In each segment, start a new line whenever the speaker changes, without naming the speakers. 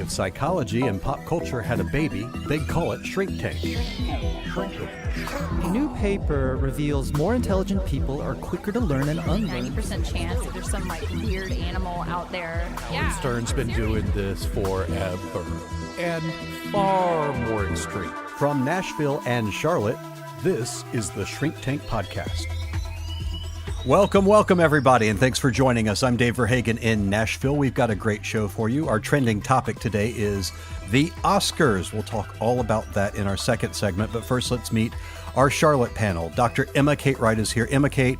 If psychology and pop culture had a baby, they'd call it Shrink Tank.
A new paper reveals more intelligent people are quicker to learn and unlearn.
90% chance that there's some weird animal out there. Yeah.
Stern's been doing this forever and far more extreme.
From Nashville and Charlotte, this is the Shrink Tank Podcast. Welcome, everybody, and thanks for joining us. I'm Dave Verhagen in Nashville. We've got a great show for you. Our trending topic today is the Oscars. We'll talk all about that in our second segment, but first let's meet our Charlotte panel. Dr. Emma Kate Wright is here. Emma Kate,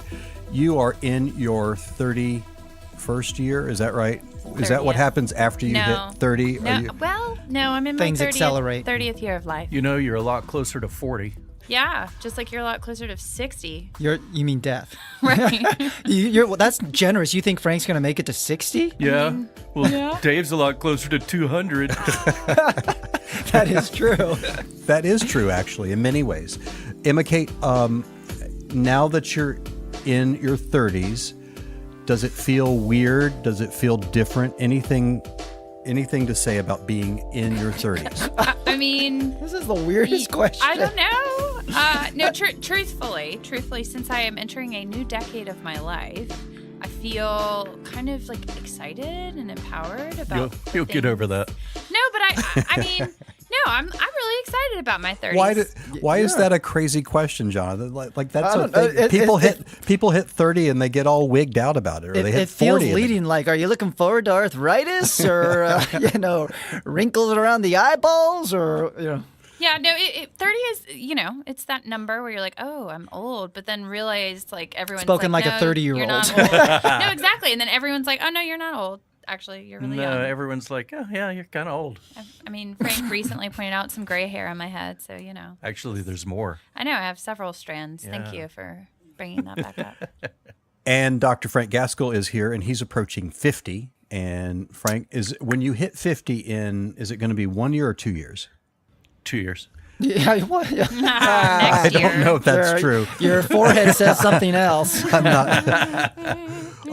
you are in your 31st year, is that right? Is that what happens after you hit 30?
No, I'm in my
Things accelerate.
30th year of life.
You know, you're a lot closer to 40.
Yeah, just like you're a lot closer to 60.
You mean death.
Right.
Well, that's generous. You think Frank's going to make it to 60?
Yeah. Dave's a lot closer to 200.
That is true.
That is true, actually, in many ways. Emma Kate, now that you're in your 30s, does it feel weird? Does it feel different? Anything to say about being in your 30s?
I mean,
This is the weirdest question.
I don't know. Truthfully, since I am entering a new decade of my life, I feel kind of like excited and empowered about.
You'll get over that.
No, but I mean, I'm really excited about my 30s.
Why is that a crazy question, Jonathan? Like that's
I
a
don't know.
thing. People hit 30 and they get all wigged out about it, or they hit
It feels
40.
leading like, are you looking forward to arthritis or, wrinkles around the eyeballs or,
Yeah, no, 30 is, it's that number where you're like, oh, I'm old, but then realize like everyone's
Spoken like a
no,
30-year-old.
You're not old. No, exactly. And then everyone's like, oh, no, you're not old. Actually, you're really young.
Everyone's like, oh, yeah, you're kind of old.
I mean, Frank recently pointed out some gray hair on my head, so,
Actually, there's more.
I know, I have several strands.
Yeah.
Thank you for bringing that back up.
And Dr. Frank Gaskell is here, and he's approaching 50. And Frank, when you hit 50 is it going to be 1 year or 2 years?
2 years.
Yeah, what?
Next
I
year.
don't know if that's true.
Your forehead says something else.
I'm not.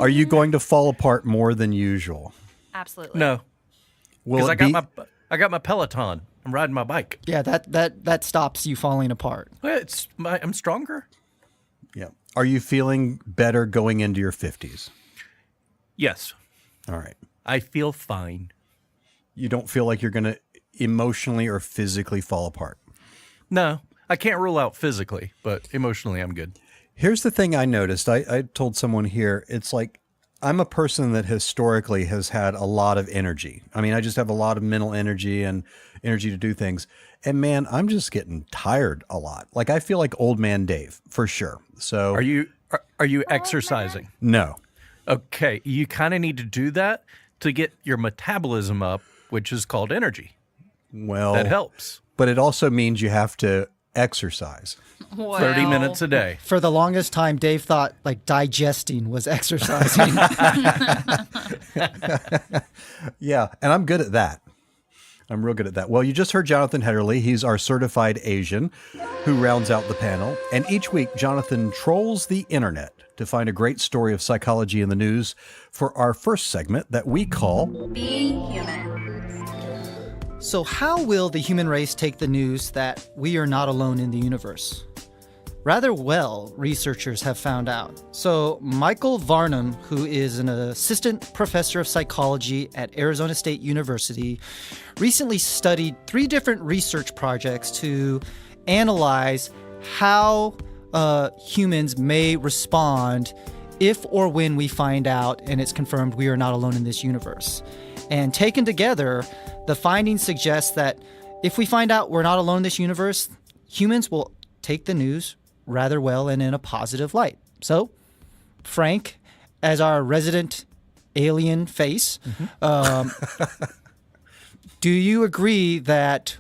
Are you going to fall apart more than usual?
Absolutely.
No,
Will
because
it
I got my Peloton. I'm riding my bike.
Yeah, that stops you falling apart.
Well, I'm stronger.
Yeah. Are you feeling better going into your 50s?
Yes,
All right.
I feel fine.
You don't feel like you're going to emotionally or physically fall apart?
No, I can't rule out physically, but emotionally, I'm good.
Here's the thing I noticed. I told someone here, it's like I'm a person that historically has had a lot of energy. I mean, I just have a lot of mental energy and energy to do things. And man, I'm just getting tired a lot. Like I feel like old man Dave for sure. So
Are you exercising?
No.
Okay, you kind of need to do that to get your metabolism up, which is called energy.
Well,
That helps.
but it also means you have to exercise.
Wow.
30 minutes a day.
For the longest time, Dave thought like digesting was exercising.
Yeah, and I'm good at that. I'm real good at that. Well, you just heard Jonathan Hedderly. He's our certified Asian who rounds out the panel. And each week, Jonathan trolls the internet to find a great story of psychology in the news for our first segment that we call
Being Human.
So how will the human race take the news that we are not alone in the universe? Rather well, researchers have found out. So Michael Varnum, who is an assistant professor of psychology at Arizona State University, recently studied 3 different research projects to analyze how humans may respond if or when we find out and it's confirmed we are not alone in this universe. And taken together, the findings suggest that if we find out we're not alone in this universe, humans will take the news rather well and in a positive light. So, Frank, as our resident alien face, do you agree that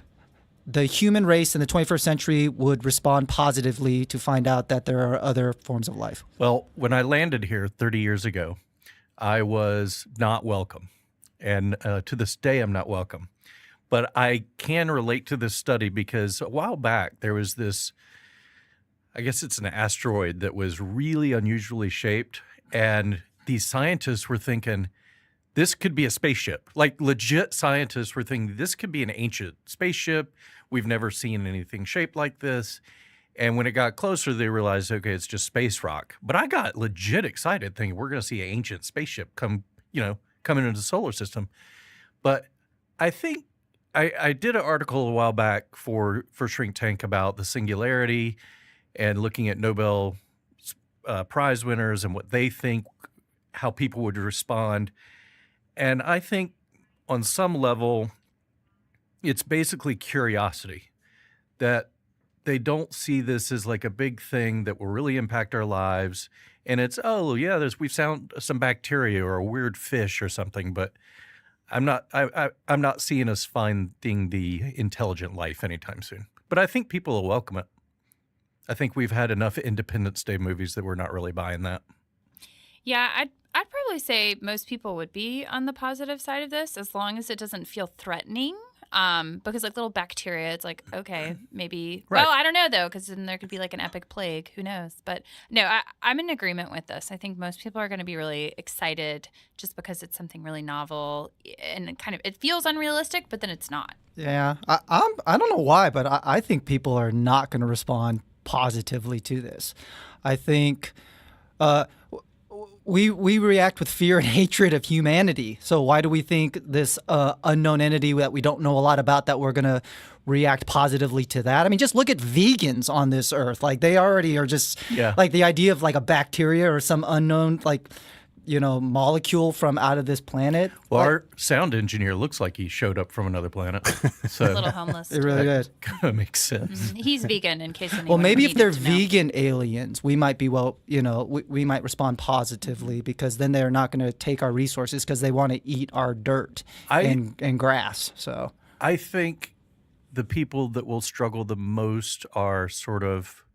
the human race in the 21st century would respond positively to find out that there are other forms of life?
Well, when I landed here 30 years ago, I was not welcome. And to this day, I'm not welcome. But I can relate to this study because a while back, there was this, I guess it's an asteroid that was really unusually shaped. And these scientists were thinking, this could be a spaceship. Like legit scientists were thinking this could be an ancient spaceship. We've never seen anything shaped like this. And when it got closer, they realized, okay, it's just space rock. But I got legit excited thinking we're going to see an ancient spaceship coming into the solar system. But I think I did an article a while back for Shrink Tank about the singularity and looking at Nobel Prize winners and what they think, how people would respond. And I think on some level, it's basically curiosity, that they don't see this as like a big thing that will really impact our lives. And it's, oh, yeah, we've found some bacteria or a weird fish or something, but I'm not seeing us finding the intelligent life anytime soon. But I think people will welcome it. I think we've had enough Independence Day movies that we're not really buying that.
Yeah, I'd probably say most people would be on the positive side of this as long as it doesn't feel threatening. Because like little bacteria, it's like, okay, maybe.
Right.
Well, I don't know though, because then there could be like an epic plague. Who knows? But no, I'm in agreement with this. I think most people are going to be really excited just because it's something really novel and kind of it feels unrealistic, but then it's not.
Yeah, I don't know why, but I think people are not going to respond positively to this. I think we react with fear and hatred of humanity. So why do we think this unknown entity that we don't know a lot about, that we're going to react positively to that? I mean, just look at vegans on this earth. Like they already are just like the idea of like a bacteria or some unknown molecule from out of this planet.
Well, our sound engineer looks like he showed up from another planet. So
A little homeless.
It really is.
kind of makes sense.
He's vegan, in case anyone
Well, maybe if
needed
they're
to know.
vegan aliens, we might be we might respond positively, because then they're not going to take our resources because they want to eat our dirt and grass. So
I think the people that will struggle the most are sort of,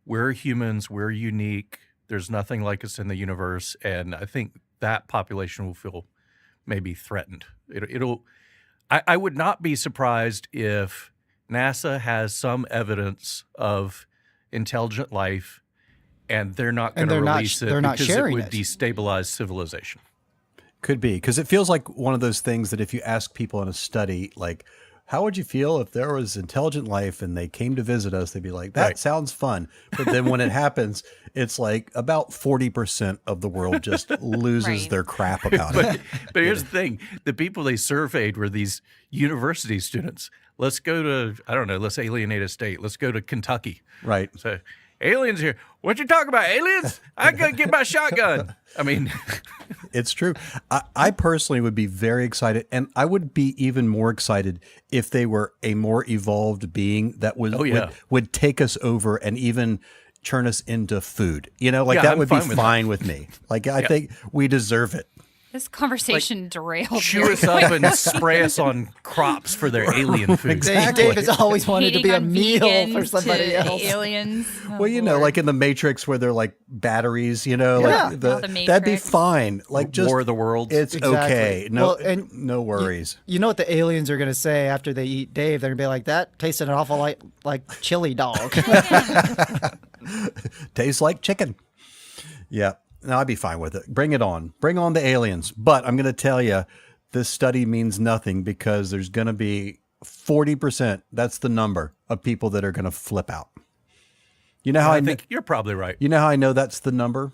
we're humans, we're unique. There's nothing like us in the universe, and I think that population will feel maybe threatened. I would not be surprised if NASA has some evidence of intelligent life, and they're not going to release it because it would destabilize civilization.
Could be, because it feels like one of those things that if you ask people in a study, like, how would you feel if there was intelligent life and they came to visit us? They'd be like, that sounds fun. But then when it happens, it's like about 40% of the world just loses their crap about it.
But here's the thing. The people they surveyed were these university students. Let's go to, I don't know, let's alienate a state. Let's go to Kentucky.
Right.
So, aliens here. What you talking about, aliens? I gotta get my shotgun. I mean,
it's true. I personally would be very excited, and I would be even more excited if they were a more evolved being that would take us over and even turn us into food. That would be fine with me. Like, I think we deserve it.
This conversation derailed.
Chew us up and spray us on crops for their alien food.
Exactly.
David's always wanted to be a
Hating on
meal
vegans
for somebody
to
else.
Aliens. Oh,
Well,
Lord.
like in the Matrix where they're like batteries,
Yeah.
like
The
that'd be
Matrix.
fine. Like just
War of the Worlds.
It's
Exactly.
okay. No,
Well, and
no worries.
You know what the aliens are going to say after they eat Dave? They're going to be like, that tasted an awful like chili dog.
Tastes like chicken. Yeah. No, I'd be fine with it. Bring it on. Bring on the aliens. But I'm going to tell you, this study means nothing because there's going to be 40%. That's the number of people that are going to flip out. You know how
I think you're probably right.
You know how I know that's the number?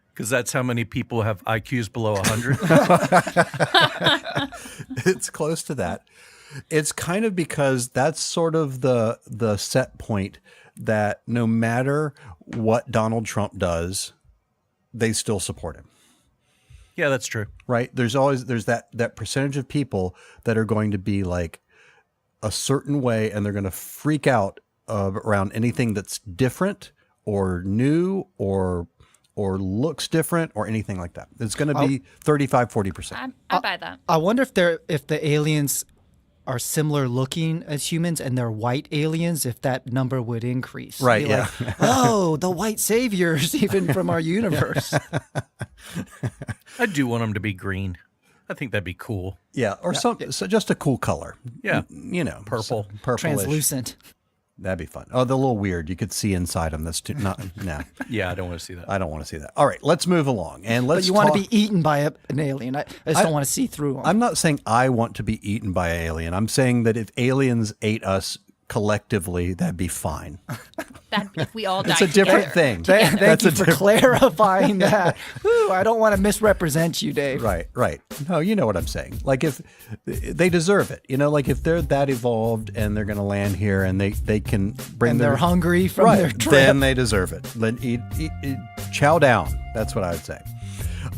Because that's how many people have IQs below 100.
It's close to that. It's kind of because that's sort of the set point that no matter what Donald Trump does, they still support him.
Yeah, that's true.
Right? There's that percentage of people that are going to be like a certain way, and they're going to freak out around anything that's different or new or looks different or anything like that. It's going to be 35-40%.
I buy that.
I wonder if the aliens are similar looking as humans and they're white aliens, if that number would increase.
Right,
Be
yeah.
like, oh, the white saviors even from our universe.
I do want them to be green. I think that'd be cool.
Yeah, or so just a cool color.
Yeah.
Purple. Purple.
Translucent.
That'd be fun. Oh, they're a little weird. You could see inside them. That's too not. No,
Yeah, I don't want to see that.
I don't want to see that. All right, let's move along and let's.
But you want to be eaten by an alien. I just don't want to see through them.
I'm not saying I want to be eaten by an alien. I'm saying that if aliens ate us collectively, that'd be fine.
That if we all die
It's a different
together.
thing.
Thank you for clarifying that. Ooh, I don't want to misrepresent you, Dave.
Right. No, you know what I'm saying. Like if they deserve it, like if they're that evolved and they're going to land here and they can bring
And
their
they're hungry from their trip.
then they deserve it. Then eat, chow down. That's what I would say.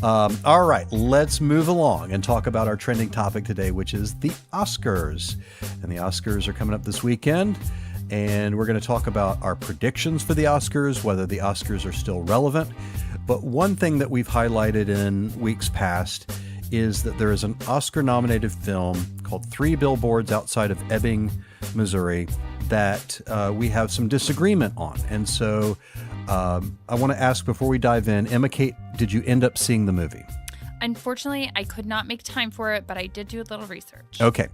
All right, let's move along and talk about our trending topic today, which is the Oscars. And the Oscars are coming up this weekend. And we're going to talk about our predictions for the Oscars, whether the Oscars are still relevant. But one thing that we've highlighted in weeks past is that there is an Oscar-nominated film called Three Billboards Outside of Ebbing, Missouri, that we have some disagreement on. And so I want to ask before we dive in, Emma Kate, did you end up seeing the movie?
Unfortunately, I could not make time for it, but I did do a little research.
Okay.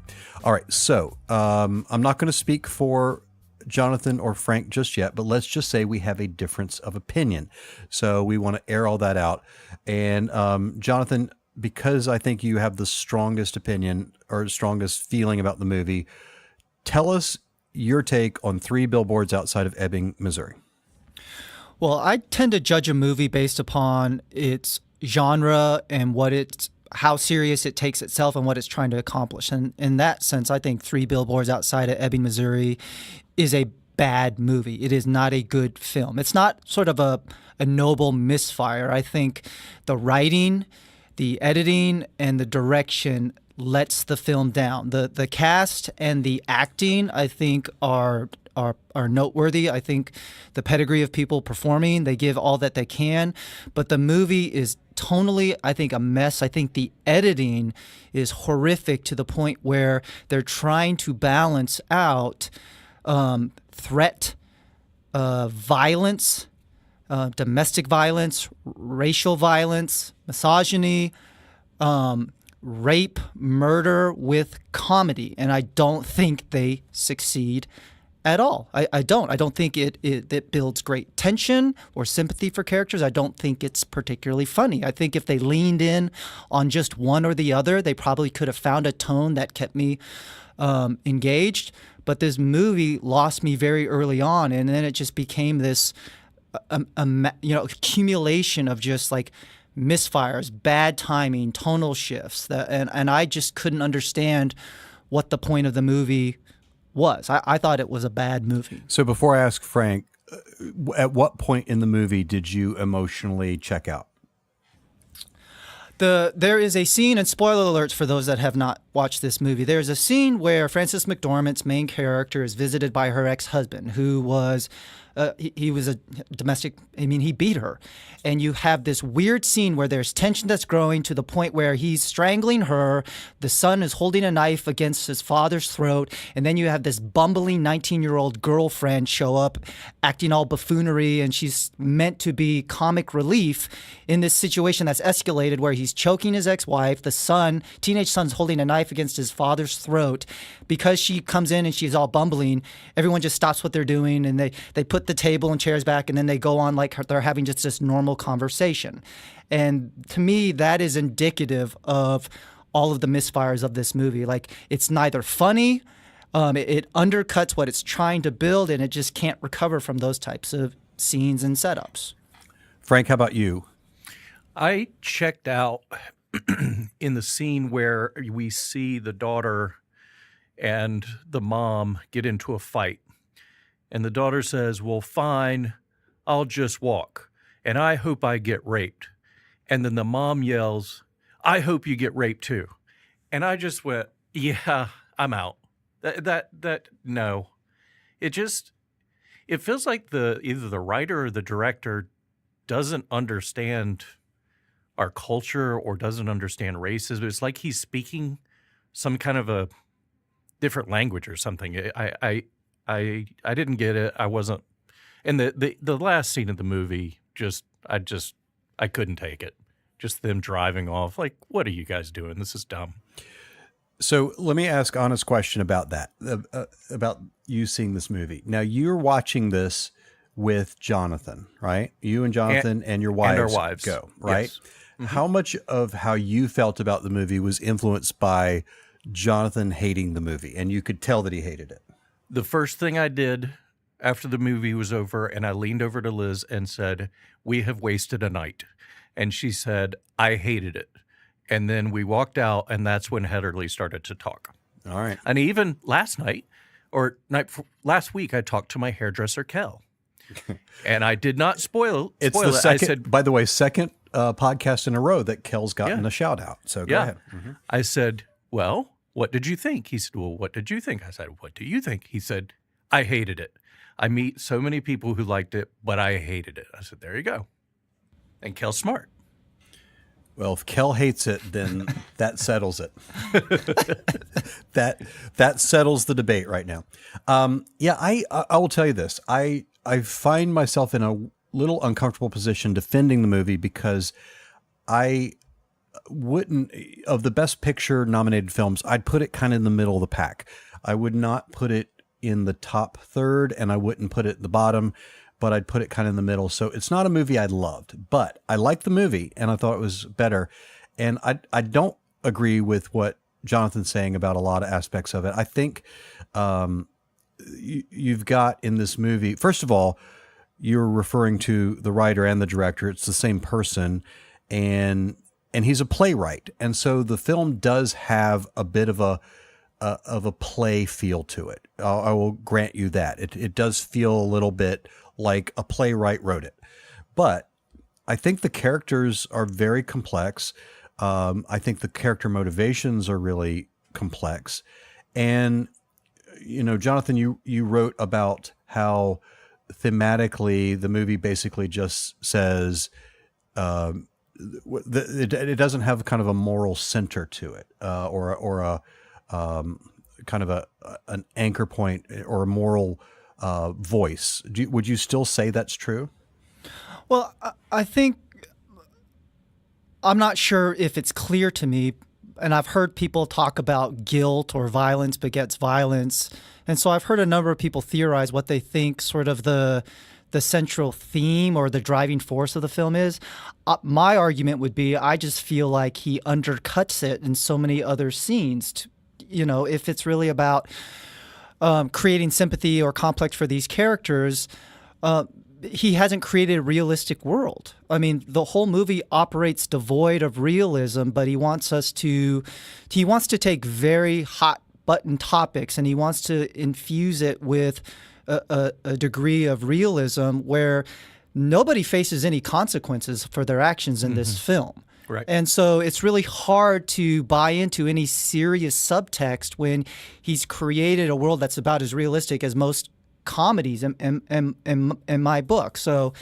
All right. So I'm not going to speak for Jonathan or Frank just yet, but let's just say we have a difference of opinion. So we want to air all that out. And Jonathan, because I think you have the strongest opinion or strongest feeling about the movie, tell us your take on Three Billboards Outside of Ebbing, Missouri.
Well, I tend to judge a movie based upon its genre and how serious it takes itself and what it's trying to accomplish. And in that sense, I think Three Billboards Outside of Ebbing, Missouri is a bad movie. It is not a good film. It's not sort of a noble misfire. I think the writing, the editing, and the direction lets the film down. The cast and the acting, I think, are noteworthy. I think the pedigree of people performing, they give all that they can. But the movie is tonally, I think, a mess. I think the editing is horrific to the point where they're trying to balance out threat, violence, domestic violence, racial violence, misogyny, rape, murder with comedy. And I don't think they succeed at all. I don't think it builds great tension or sympathy for characters. I don't think it's particularly funny. I think if they leaned in on just one or the other, they probably could have found a tone that kept me engaged. But this movie lost me very early on, and then it just became this accumulation of just like misfires, bad timing, tonal shifts, and I just couldn't understand what the point of the movie was. I thought it was a bad movie.
So before I ask Frank, at what point in the movie did you emotionally check out?
There is a scene, and spoiler alerts for those that have not watched this movie. There's a scene where Frances McDormand's main character is visited by her ex-husband, who was he was a domestic. I mean, he beat her, and you have this weird scene where there's tension that's growing to the point where he's strangling her. The son is holding a knife against his father's throat, and then you have this bumbling 19-year-old girlfriend show up, acting all buffoonery, and she's meant to be comic relief in this situation that's escalated where he's choking his ex-wife. The teenage son's holding a knife against his father's throat. Because she comes in and she's all bumbling, everyone just stops what they're doing, and they put the table and chairs back, and then they go on like they're having just this normal conversation. And to me, that is indicative of all of the misfires of this movie. Like, it's neither funny, it undercuts what it's trying to build, and it just can't recover from those types of scenes and setups.
Frank, how about you?
I checked out in the scene where we see the daughter and the mom get into a fight. And the daughter says, well, fine, I'll just walk. And I hope I get raped. And then the mom yells, I hope you get raped too. And I just went, yeah, I'm out. No. It feels like either the writer or the director doesn't understand our culture or doesn't understand racism. It's like he's speaking some kind of a different language or something. I didn't get it. I wasn't. And the last scene of the movie, I couldn't take it. Just them driving off. Like, what are you guys doing? This is dumb.
So let me ask honest question about that, about you seeing this movie. Now you're watching this with Jonathan, right? You and Jonathan and your wives,
our wives
go, right?
Yes. Mm-hmm.
How much of how you felt about the movie was influenced by Jonathan hating the movie, and you could tell that he hated it?
The first thing I did after the movie was over, and I leaned over to Liz and said, "We have wasted a night." And she said, "I hated it." And then we walked out, and that's when Heatherly started to talk.
All right.
And even last night, last week, I talked to my hairdresser, Kel. And I did not spoil
It's the
it.
second,
I said,
by the way, second podcast in a row that Kel's gotten a shout out. So go ahead. Mm-hmm.
I said, "Well, what did you think?" He said, "Well, what did you think?" I said, "What do you think?" He said, "I hated it. I meet so many people who liked it, but I hated it." I said, "There you go." And Kel's smart.
Well, if Kel hates it, then that settles it. that settles the debate right now. I will tell you this. I find myself in a little uncomfortable position defending the movie because I wouldn't, of the Best Picture nominated films, I'd put it kind of in the middle of the pack. I would not put it in the top third, and I wouldn't put it at the bottom, but I'd put it kind of in the middle. So it's not a movie I loved, but I liked the movie and I thought it was better. And I don't agree with what Jonathan's saying about a lot of aspects of it. I think you've got in this movie, first of all, you're referring to the writer and the director. It's the same person, and he's a playwright. And so the film does have a bit of a play feel to it. I will grant you that. It does feel a little bit like a playwright wrote it. But I think the characters are very complex. I think the character motivations are really complex. And, you know, Jonathan, you wrote about how thematically the movie basically just says it doesn't have kind of a moral center to it, or a kind of an anchor point or a moral voice. Would you still say that's true?
Well, I think I'm not sure if it's clear to me, and I've heard people talk about guilt or violence begets violence, and so I've heard a number of people theorize what they think sort of the central theme or the driving force of the film is. My argument would be I just feel like he undercuts it in so many other scenes. You know, if it's really about creating sympathy or complex for these characters, he hasn't created a realistic world. I mean, the whole movie operates devoid of realism, but he wants to take very hot button topics and he wants to infuse it with a degree of realism where nobody faces any consequences for their actions in this film.
Right.
And so it's really hard to buy into any serious subtext when he's created a world that's about as realistic as most comedies in my book. So,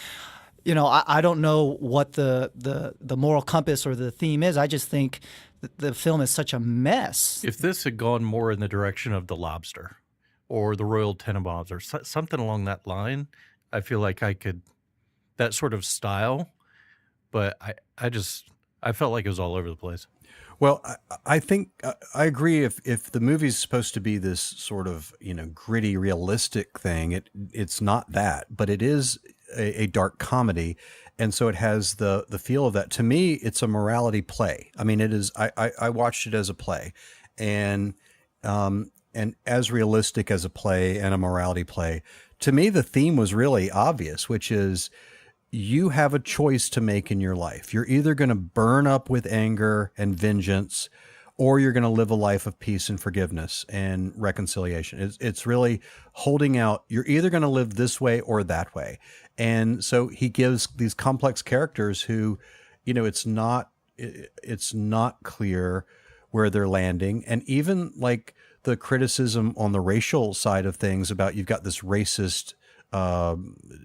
you know, I don't know what the moral compass or the theme is. I just think that the film is such a mess.
If this had gone more in the direction of The Lobster or The Royal Tenenbaums or something along that line, I feel like I could, that sort of style, but I felt like it was all over the place.
Well, I think I agree. If the movie's supposed to be this sort of, you know, gritty, realistic thing, it's not that, but it is a dark comedy, and so it has the feel of that. To me, it's a morality play. I mean, it is. I watched it as a play, and as realistic as a play and a morality play. To me, the theme was really obvious, which is, you have a choice to make in your life. You're either going to burn up with anger and vengeance, or you're going to live a life of peace and forgiveness and reconciliation. It's really holding out. You're either going to live this way or that way. And so he gives these complex characters who, you know, it's not clear where they're landing. And even like the criticism on the racial side of things about, you've got this racist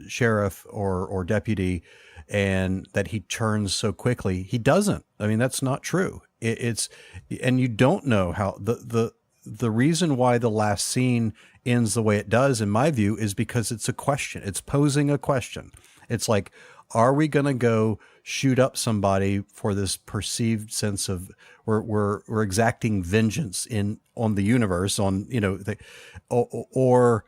sheriff or deputy, and that he turns so quickly. He doesn't. I mean, that's not true. And you don't know how the reason why the last scene ends the way it does, in my view, is because it's a question. It's posing a question. It's like, are we going to go shoot up somebody for this perceived sense of we're exacting vengeance on the universe, on, or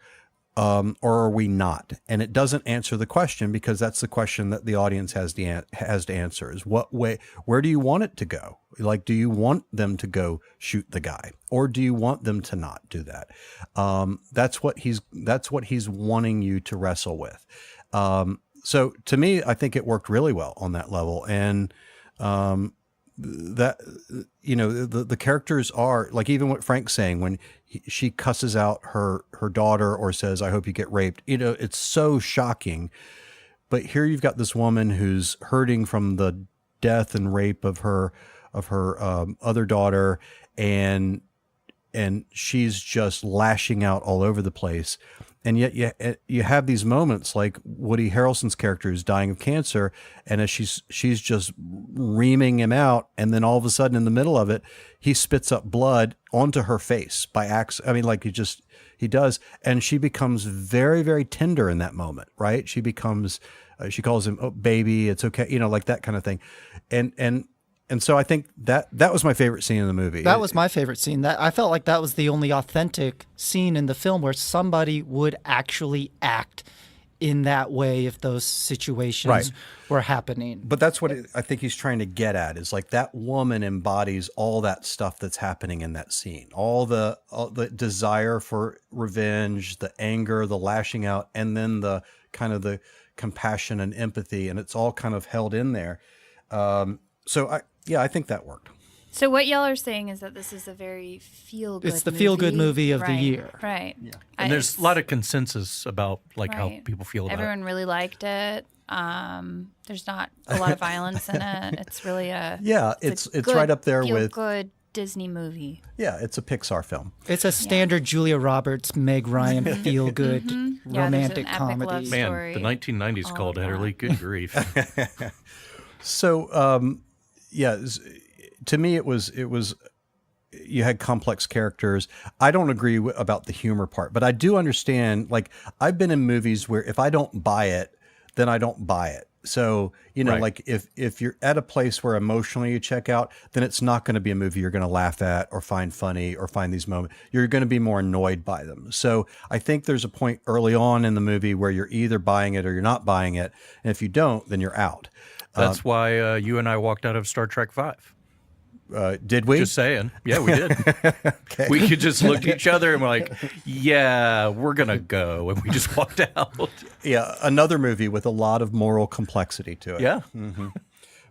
are we not? And it doesn't answer the question, because that's the question that the audience has to answer: is where do you want it to go? Like, do you want them to go shoot the guy, or do you want them to not do that? That's what he's wanting you to wrestle with. So to me, I think it worked really well on that level. And, that, the characters are like, even what Frank's saying, when she cusses out her daughter or says, "I hope you get raped," it's so shocking. But here you've got this woman who's hurting from the death and rape of her other daughter, and she's just lashing out all over the place. And yet you have these moments like Woody Harrelson's character who's dying of cancer, and as she's just reaming him out, and then all of a sudden in the middle of it, he spits up blood onto her face by accident. I mean, like he does, and she becomes very, very tender in that moment, right? She becomes, she calls him, "Oh, baby, it's okay," like that kind of thing, and so I think that was my favorite scene in the movie.
That was my favorite scene. That I felt like that was the only authentic scene in the film where somebody would actually act in that way if those situations were happening.
But that's what I think he's trying to get at, is like that woman embodies all that stuff that's happening in that scene. All the desire for revenge, the anger, the lashing out, and then the kind of the compassion and empathy, and it's all kind of held in there. So I think that worked.
So what y'all are saying is that this is a very feel-good movie.
It's the feel-good movie of the year.
Right.
Yeah.
And there's a lot of consensus about how people feel about it.
Everyone really liked it. There's not a lot of violence in it. It's really
it's right up there with
good Disney movie.
Yeah, it's a Pixar film.
It's a standard Julia Roberts, Meg Ryan feel-good romantic comedy.
Man,
the 1990s called Hetterly. Good grief.
So, to me, it was you had complex characters. I don't agree about the humor part, but I do understand. Like, I've been in movies where if I don't buy it, then I don't buy it. So, like if you're at a place where emotionally you check out, then it's not going to be a movie you're going to laugh at or find funny or find these moments. You're going to be more annoyed by them. So I think there's a point early on in the movie where you're either buying it or you're not buying it. And if you don't, then you're out.
That's why you and I walked out of Star Trek V.
Did we?
Just saying. Yeah, we did.
Okay.
We could just look at each other and we're like, yeah, we're going to go. And we just walked out.
Yeah, another movie with a lot of moral complexity to it.
Yeah.
Mm-hmm.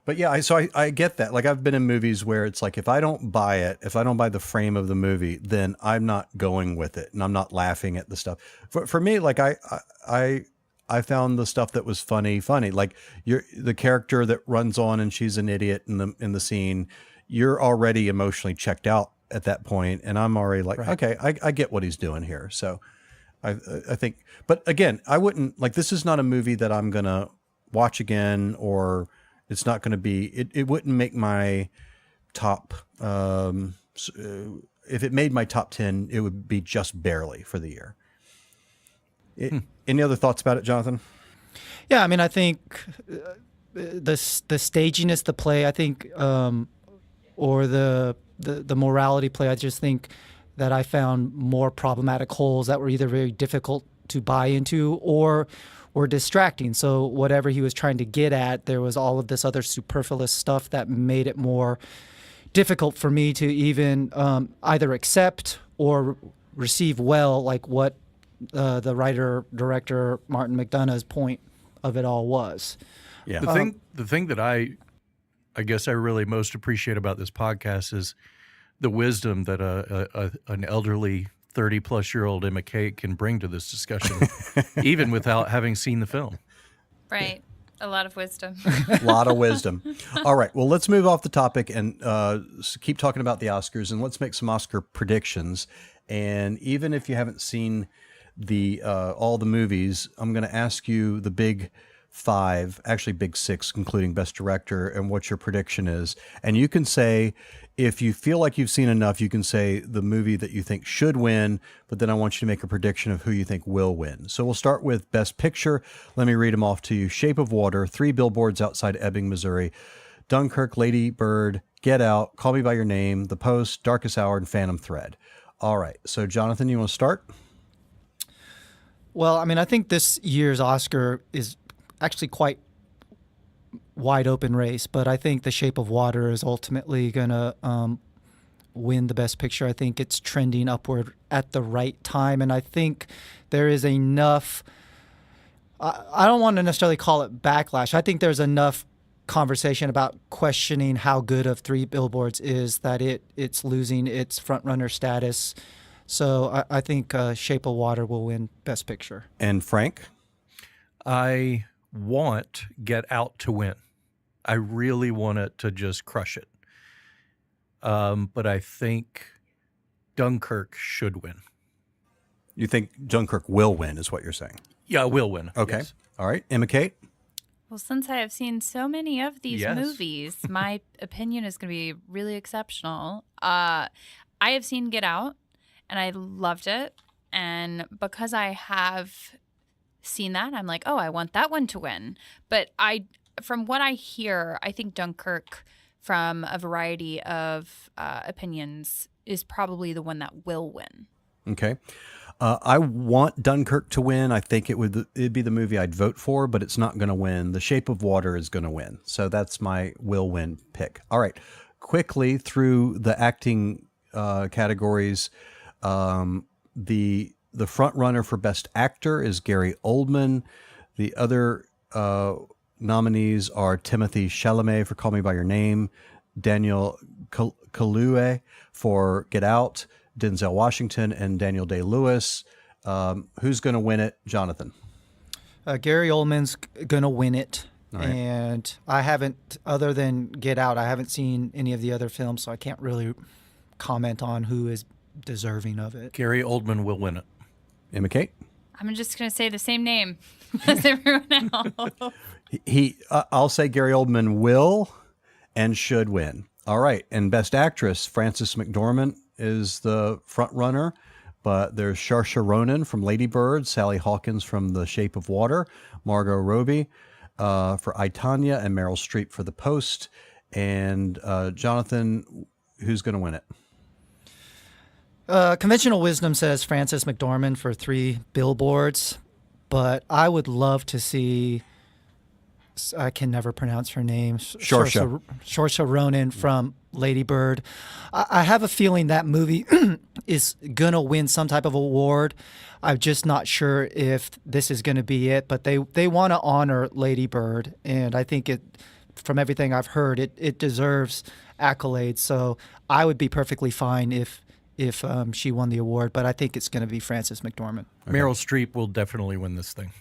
But yeah, so I get that. Like, I've been in movies where it's like, if I don't buy it, if I don't buy the frame of the movie, then I'm not going with it, and I'm not laughing at the stuff. For me, like, I found the stuff that was funny. Like, the character that runs on and she's an idiot in the scene. You're already emotionally checked out at that point, and I'm already like, okay, I get what he's doing here. So I think, but again, I wouldn't, like, this is not a movie that I'm gonna watch again, or it's not going to be. It wouldn't make my top. If it made my top 10, it would be just barely for the year. Any other thoughts about it, Jonathan?
Yeah, I mean, I think the staginess, the play, I think, or the morality play, I just think that I found more problematic holes that were either very difficult to buy into or distracting. So whatever he was trying to get at, there was all of this other superfluous stuff that made it more difficult for me to even either accept or receive well, like what the writer-director Martin McDonagh's point of it all was.
Yeah.
The thing that I guess I really most appreciate about this podcast is the wisdom that an elderly 30-plus-year-old Emma Kate can bring to this discussion, even without having seen the film.
Right. A lot of wisdom.
A lot of wisdom. All right. Well, let's move off the topic and keep talking about the Oscars, and let's make some Oscar predictions. And even if you haven't seen all the movies, I'm going to ask you the big five, actually big six, including Best Director, and what your prediction is. And you can say If you feel like you've seen enough, you can say the movie that you think should win, but then I want you to make a prediction of who you think will win. So we'll start with Best Picture. Let me read them off to you. Shape of Water, Three Billboards Outside Ebbing, Missouri, Dunkirk, Lady Bird, Get Out, Call Me by Your Name, The Post, Darkest Hour, and Phantom Thread. All right. So Jonathan, you want to start?
Well, I mean, I think this year's Oscar is actually quite wide open race, but I think The Shape of Water is ultimately going to win the Best Picture. I think it's trending upward at the right time, and I think there is enough, I don't want to necessarily call it backlash. I think there's enough conversation about questioning how good of Three Billboards is that it's losing its frontrunner status. So I think Shape of Water will win Best Picture.
And Frank?
I want Get Out to win. I really want it to just crush it. But I think Dunkirk should win.
You think Dunkirk will win is what you're saying?
Yeah, will win.
Okay.
Yes.
All right. Emma Kate?
Well, since I have seen so many of these
Yes.
movies, my opinion is going to be really exceptional. I have seen Get Out, and I loved it. And because I have seen that, I'm like, oh, I want that one to win. But from what I hear, I think Dunkirk, from a variety of opinions, is probably the one that will win.
Okay. I want Dunkirk to win. I think it'd be the movie I'd vote for, but it's not going to win. The Shape of Water is going to win. So that's my will win pick. All right. Quickly through the acting categories, the front runner for Best Actor is Gary Oldman. The other nominees are Timothée Chalamet for Call Me by Your Name, Daniel Kaluuya for Get Out, Denzel Washington, and Daniel Day-Lewis. Who's going to win it, Jonathan?
Gary Oldman's going to win it.
All right.
And I haven't, other than Get Out, I haven't seen any of the other films, so I can't really comment on who is deserving of it.
Gary Oldman will win it.
Emma Kate?
I'm just going to say the same name as everyone else.
I'll say Gary Oldman will and should win. All right. And Best Actress, Frances McDormand is the front runner, but there's Saoirse Ronan from Lady Bird, Sally Hawkins from The Shape of Water, Margot Robbie for I, Tonya, and Meryl Streep for The Post. And Jonathan, who's going to win it?
Conventional wisdom says Frances McDormand for Three Billboards, but I would love to see, I can never pronounce her name, Saoirse Ronan from Lady Bird. I have a feeling that movie is going to win some type of award. I'm just not sure if this is going to be it, but they want to honor Lady Bird, and I think from everything I've heard, it deserves accolades. So I would be perfectly fine if she won the award, but I think it's going to be Frances McDormand.
Okay.
Meryl Streep will definitely win this thing.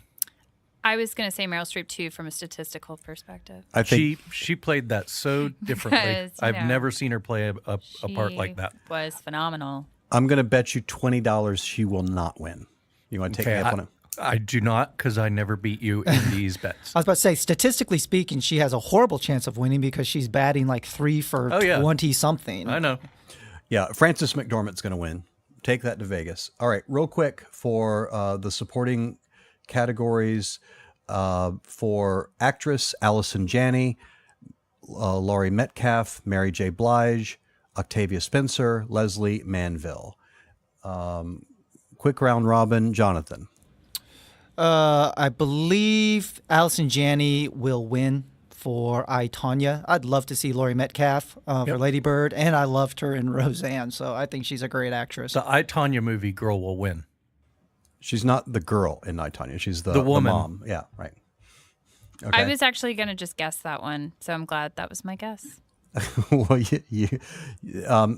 I was going to say Meryl Streep, too, from a statistical perspective.
I think
She played that so differently.
Because,
I've never seen her play a part like that.
Was phenomenal.
I'm going to bet you $20 she will not win. You want to take me up on it?
I do not, because I never beat you in these bets.
I was about to say, statistically speaking, she has a horrible chance of winning because she's batting like 3 for 20-something.
I know.
Yeah, Frances McDormand's going to win. Take that to Vegas. All right, real quick for the supporting categories for actress, Allison Janney, Laurie Metcalf, Mary J. Blige, Octavia Spencer, Leslie Manville. Quick round robin, Jonathan.
I believe Allison Janney will win for I, Tonya. I'd love to see Laurie Metcalf for Lady Bird, and I loved her in Roseanne, so I think she's a great actress.
The I, Tonya movie girl will win.
She's not the girl in I, Tonya. She's the
woman.
The mom. Yeah, right. Okay.
I was actually going to just guess that one, so I'm glad that was my guess.
Well,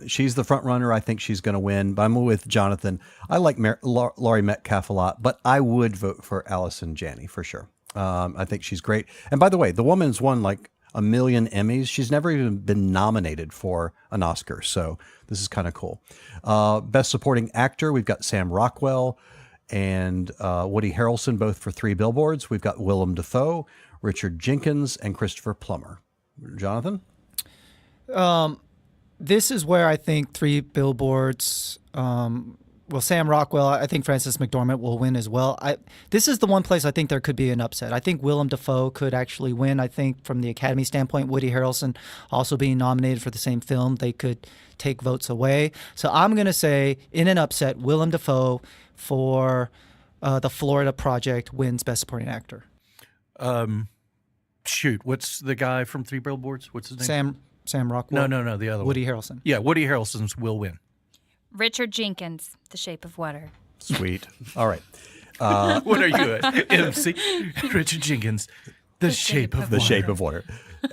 she's the front runner. I think she's going to win, but I'm with Jonathan. I like Laurie Metcalf a lot, but I would vote for Allison Janney for sure. I think she's great. And by the way, the woman's won like 1 million Emmys. She's never even been nominated for an Oscar, so this is kind of cool. Best Supporting Actor, we've got Sam Rockwell and Woody Harrelson, both for Three Billboards. We've got Willem Dafoe, Richard Jenkins, and Christopher Plummer. Jonathan?
This is where I think Three Billboards, Sam Rockwell, I think Frances McDormand will win as well. This is the one place I think there could be an upset. I think Willem Dafoe could actually win. I think from the Academy standpoint, Woody Harrelson also being nominated for the same film, they could take votes away. So I'm going to say, in an upset, Willem Dafoe for The Florida Project wins Best Supporting Actor.
What's the guy from Three Billboards? What's his name?
Sam Rockwell.
No, the other
Woody
one.
Harrelson.
Yeah, Woody Harrelson's will win.
Richard Jenkins, The Shape of Water.
Sweet. All right.
What are you at? MC? Richard Jenkins, The Shape of Water.
The Shape of Water.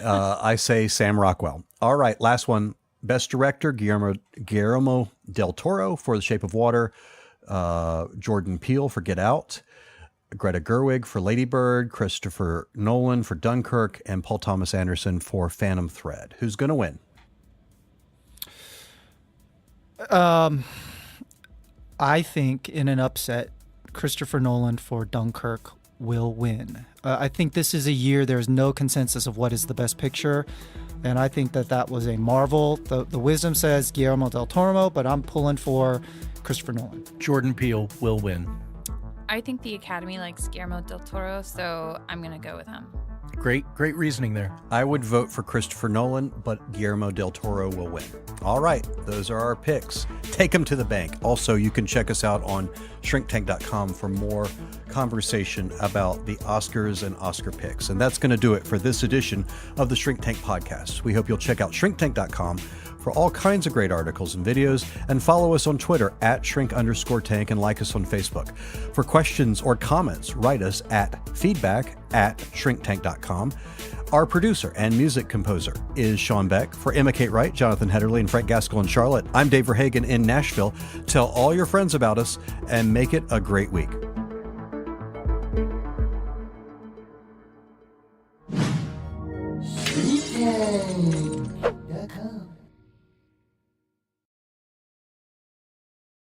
I say Sam Rockwell. All right, last one. Best Director, Guillermo del Toro for The Shape of Water, Jordan Peele for Get Out, Greta Gerwig for Lady Bird, Christopher Nolan for Dunkirk, and Paul Thomas Anderson for Phantom Thread. Who's going to win?
I think in an upset, Christopher Nolan for Dunkirk will win. I think this is a year there's no consensus of what is the best picture, and I think that was a marvel. The wisdom says Guillermo del Toro, but I'm pulling for Christopher Nolan.
Jordan Peele will win.
I think the Academy likes Guillermo del Toro, so I'm going to go with him.
Great reasoning there.
I would vote for Christopher Nolan, but Guillermo del Toro will win. All right, those are our picks. Take them to the bank. Also, you can check us out on shrinktank.com for more conversation about the Oscars and Oscar picks. And that's going to do it for this edition of the Shrink Tank Podcast. We hope you'll check out shrinktank.com for all kinds of great articles and videos, and follow us on Twitter at @shrink_tank and like us on Facebook. For questions or comments, write us at feedback@shrinktank.com. Our producer and music composer is Sean Beck. For Emma Kate Wright, Jonathan Hederley, and Frank Gaskell in Charlotte, I'm Dave Verhagen in Nashville. Tell all your friends about us and make it a great week.